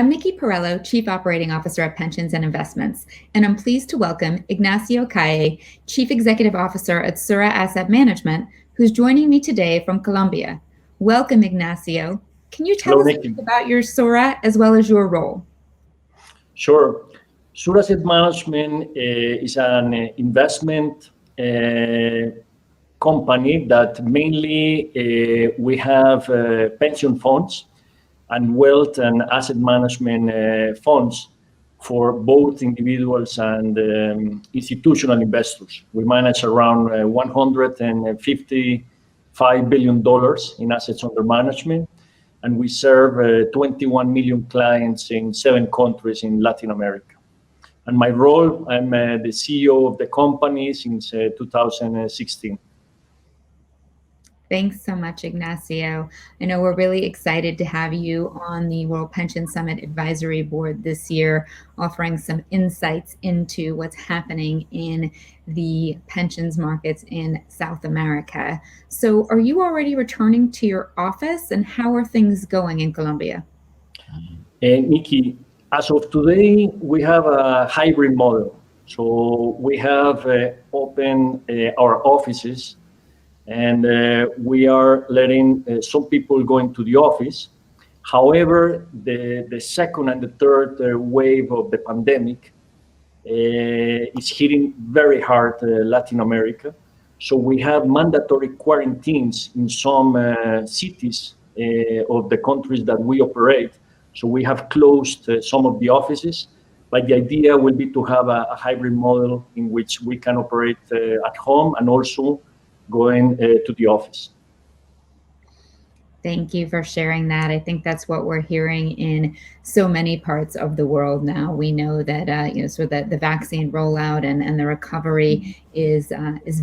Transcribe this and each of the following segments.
I'm Nikki Perello, Chief Operating Officer at Pensions and Investments, and I'm pleased to welcome Ignacio Calle, Chief Executive Officer at SURA Asset Management, who's joining me today from Colombia. Welcome, Ignacio. Can you tell Hello, us Nikki. about your SURA as well as your role? Sure. SURA Asset Management is an investment company that mainly we have pension funds and wealth and asset management funds for both individuals and institutional investors. We manage around $155 billion in assets under management, and we serve 21 million clients in 7 countries in Latin America. And my role, I'm the CEO of the company since 2016. Thanks so much, Ignacio. I know we're really excited to have you on the World Pension Summit Advisory Board this year, offering some insights into what's happening in the pensions markets in South America. So are you already returning to your office, and how are things going in Colombia? Nikki, as of today, we have a hybrid model. So we have opened our offices, and we are letting some people go into the office. However, the second and the third wave of the pandemic is hitting very hard Latin America. So we have mandatory quarantines in some cities of the countries that we operate. So we have closed some of the offices, but the idea will be to have a hybrid model in which we can operate at home and also going to the office. Thank you for sharing that. I think that's what we're hearing in so many parts of the world now. We know that so that the vaccine rollout and the recovery is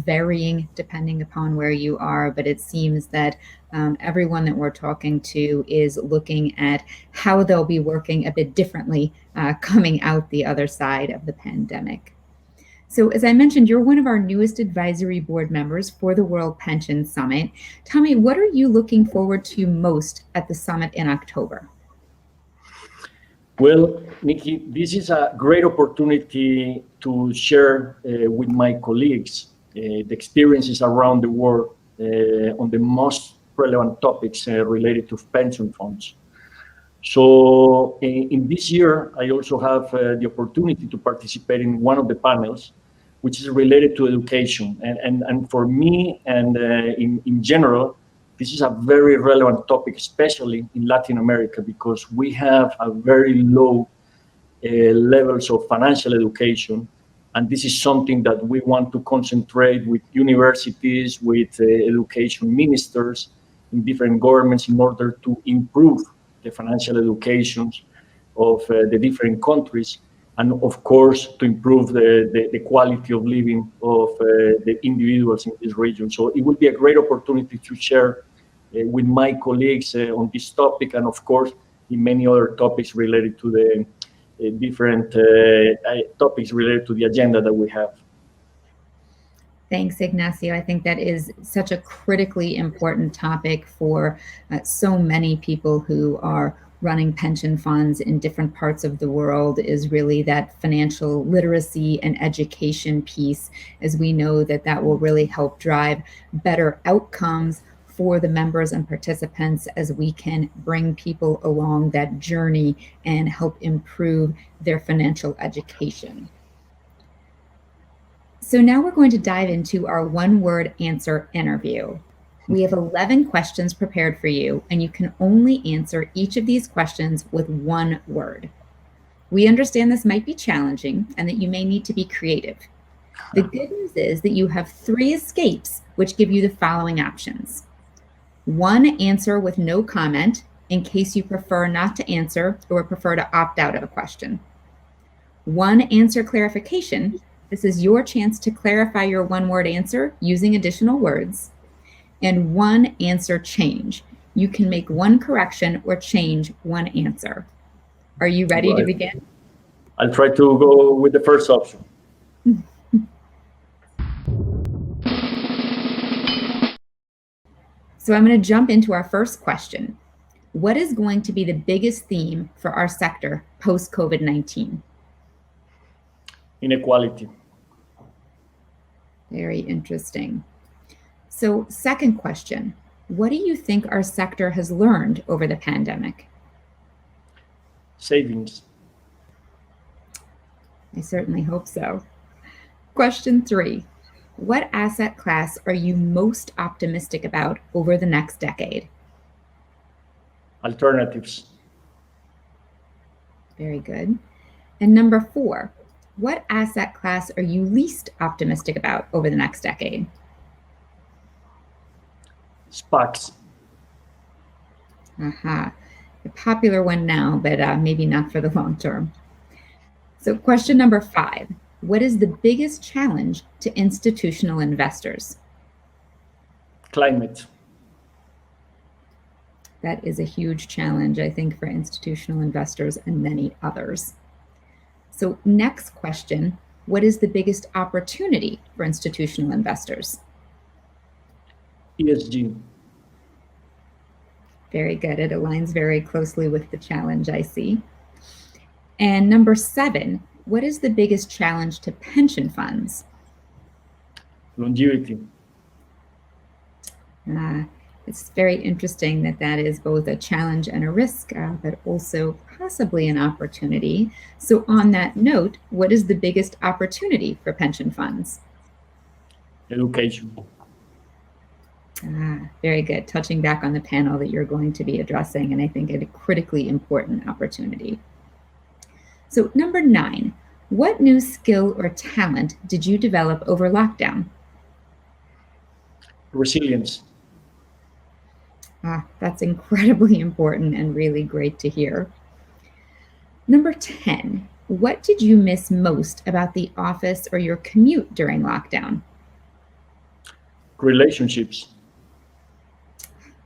varying depending upon where you are. But it seems that everyone that we're talking to is looking at how they'll be working a bit differently coming out the other side of the pandemic. So as I mentioned, you're one of our newest advisory board members for the World Pension Summit. Tell me, what are you looking forward to most at the summit in October? Well, Nikki, this is a great opportunity to share with my colleagues the experiences around the world on the most relevant topics related to pension funds. So in this year, I also have the opportunity to participate in one of the panels, which is related to education. And for me and in general, this is a very relevant topic, especially in Latin America, because we have a very low levels of financial education. And this is something that we want to concentrate with universities, with education ministers in different governments in order to improve the financial educations of the different countries, and of course to improve the quality of living of the individuals in this region. So it will be a great opportunity to share with my colleagues on this topic, and of course in many other topics related to the different topics related to the agenda that we have. Thanks, Ignacio. I think that is such a critically important topic for so many people who are running pension funds in different parts of the world, is really that financial literacy and education piece, as we know that that will really help drive better outcomes for the members and participants as we can bring people along that journey and help improve their financial education. So now we're going to dive into our one-word answer interview. We have 11 questions prepared for you, and you can only answer each of these questions with one word. We understand this might be challenging and that you may need to be creative. The good news is that you have 3 escapes, which give you the following options. 1 answer with no comment in case you prefer not to answer or prefer to opt out of a question. 1 answer clarification. This is your chance to clarify your one-word answer using additional words. And 1 answer change. You can make 1 correction or change 1 answer. Are you ready to begin? I'll try to go with the first option. So I'm going to jump into our first question. what is going to be the biggest theme for our sector post-COVID-19? Inequality. Very interesting. So, second question, what do you think our sector has learned over the pandemic? Savings. I certainly hope so. Question 3, what asset class are you most optimistic about over the next decade? Alternatives. Very good. And number 4, what asset class are you least optimistic about over the next decade? SPACs. Aha, a popular one now, but maybe not for the long term. So question number 5, what is the biggest challenge to institutional investors? Climate. That is a huge challenge, I think, for institutional investors and many others. So next question, what is the biggest opportunity for institutional investors? ESG. Very good. It aligns very closely with the challenge I see. And number 7, what is the biggest challenge to pension funds? Longevity. It's very interesting that that is both a challenge and a risk, but also possibly an opportunity. So on that note, what is the biggest opportunity for pension funds? Education. Very good. Touching back on the panel that you're going to be addressing, and I think a critically important opportunity. So number 9, what new skill or talent did you develop over lockdown? Resilience. That's incredibly important and really great to hear. Number 10, what did you miss most about the office or your commute during lockdown? Relationships.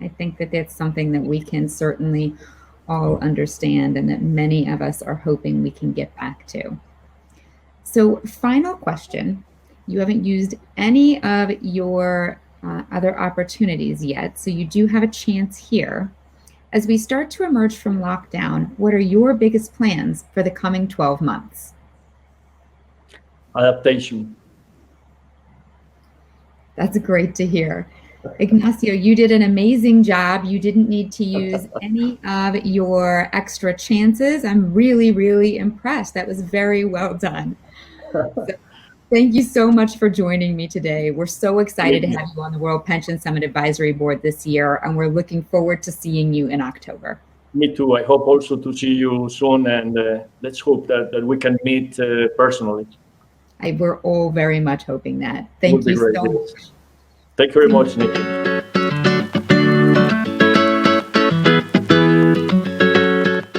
I think that that's something that we can certainly all understand and that many of us are hoping we can get back to. So final question, you haven't used any of your other opportunities yet, so you do have a chance here. As we start to emerge from lockdown, what are your biggest plans for the coming 12 months? Adaptation. That's great to hear. Ignacio, you did an amazing job. You didn't need to use any of your extra chances. I'm really, really impressed. That was very well done. So, thank you so much for joining me today. We're so excited to have you on the World Pension Summit Advisory Board this year, and we're looking forward to seeing you in October. Me too. I hope also to see you soon, and let's hope that we can meet personally. We're all very much hoping that. Thank you so much. Thank you very much, Nikki.